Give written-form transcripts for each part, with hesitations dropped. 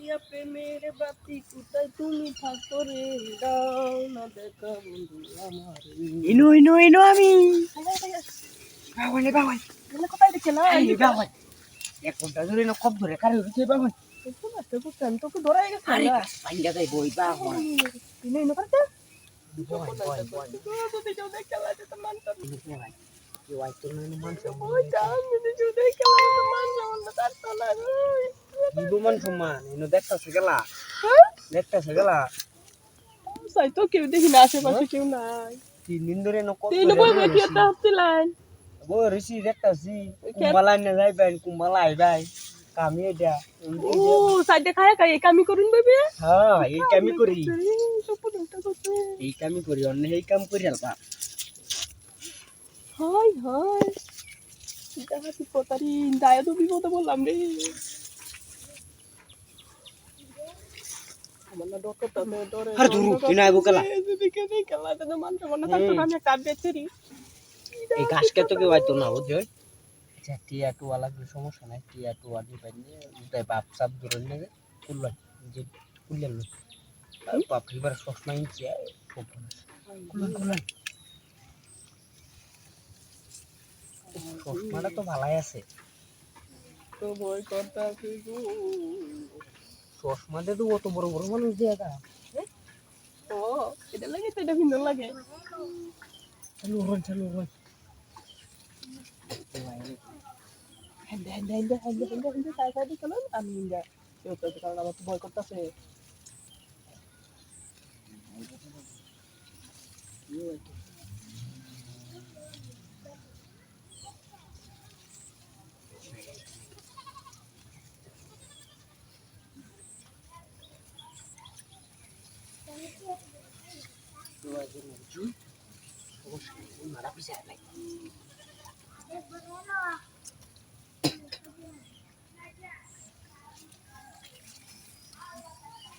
নিভাইয়া প্রেমের বাতি কোথায় তুমি থাকো রে দাও না দেখা বন্ধু আমার ইনু ইনু ইনু আমি বাবাই বাবাই এগুলো কোথায় দেখছে না এই বাবাই এক ঘন্টা ধরে না কব ধরে কারে উঠে বাবাই দেখো না তো বুঝছেন তোকে ধরে গেছে আরে না কাজ পাইয়া যাই বই বাবাই ইনো ইনো করতে বই বই বই যদি কেউ দেখে লাগে তো মানতে ইনু বই কি ওই তো না মান ওই জান যদি কেউ দেখে লাগে তো মানতে না তার তো না দিব মান সম্মান ইনু দেখতাছে গেলা হ্যাঁ দেখতাছে গেলা সাই তো কেউ দেখি না আশেপাশে কেউ নাই 3 দিন ধরে না কব তিন বই বই কি একটা হচ্ছিলেন বই ঋষি দেখতাছি কুম্বালা না যাইবেন কুম্বালা আইবাই কামি এটা ও সাইডে খায় খায় কামি করুন বেবি হ্যাঁ এই কামি করি সপুনটা করতে এই কামি করি অন্য এই কাম করি আলবা হাই হাই দেখা কি পতারি দায়া তো বিপদে বললাম রে আমার না ডক্টরটা মে ডরে আরে ধরু তুই না আইবো কেলা যদি কে দেখে খেলা তো মানতে মনে থাকতো না আমি একটা বেচেরি এই ঘাস কে তো কেউ আইতো না বুঝছো আচ্ছা টিয়া টু वाला কি সমস্যা নাই টিয়া টু আদি পাইলে উদয় বাপ সাপ ধরে নেবে কুললাই যে কুললেন বাপ এবার সসমা ইনছে খুব কুললাই কুললাই সসমাটা তো ভালাই আছে তো ভয় করতা গো সসমাতে তো অত বড় বড় মানুষ দিয়ে গা ও এটা লাগে তো এটা ভিন্ন লাগে চালু রন হ্যান্ডে সাই সাই চলো আমি ইন্দা কেউ তো কারণ আমার তো ভয় করতেছে মারা পিছে নাই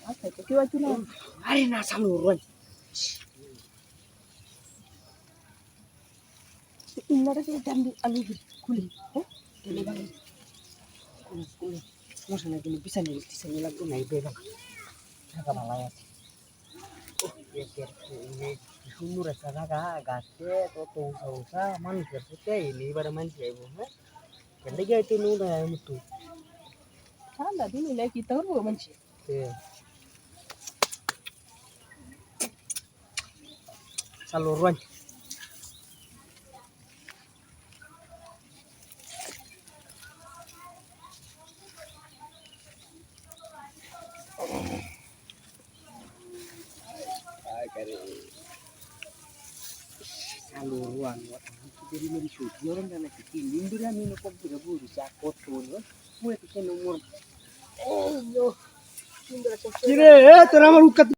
আচ্ছা তো কেউ আছে না আরে না চালু রন ইন্নাটা কি জানি আমি খুলি হ্যাঁ তেলে ভালো কোন সমস্যা নাই তুমি পিছনে লাগবে না এই বেগা থাকা ভালো আছে সুন্দর একটা জায়গা গাছে কত উঁচা উঁচা মানুষের সাথে এবারে মানুষ আইব হ্যাঁ এলে গিয়ে তো নুন মতো ঠান্ডা দিন এলে কি করবো মানুষ চালু রন Salur ruang buat jadi dari suci orang kan nanti tinggi dia minum kopi rebus cakot tuh, mulai kita nomor. Oh, yo. Kira, terang malu kat.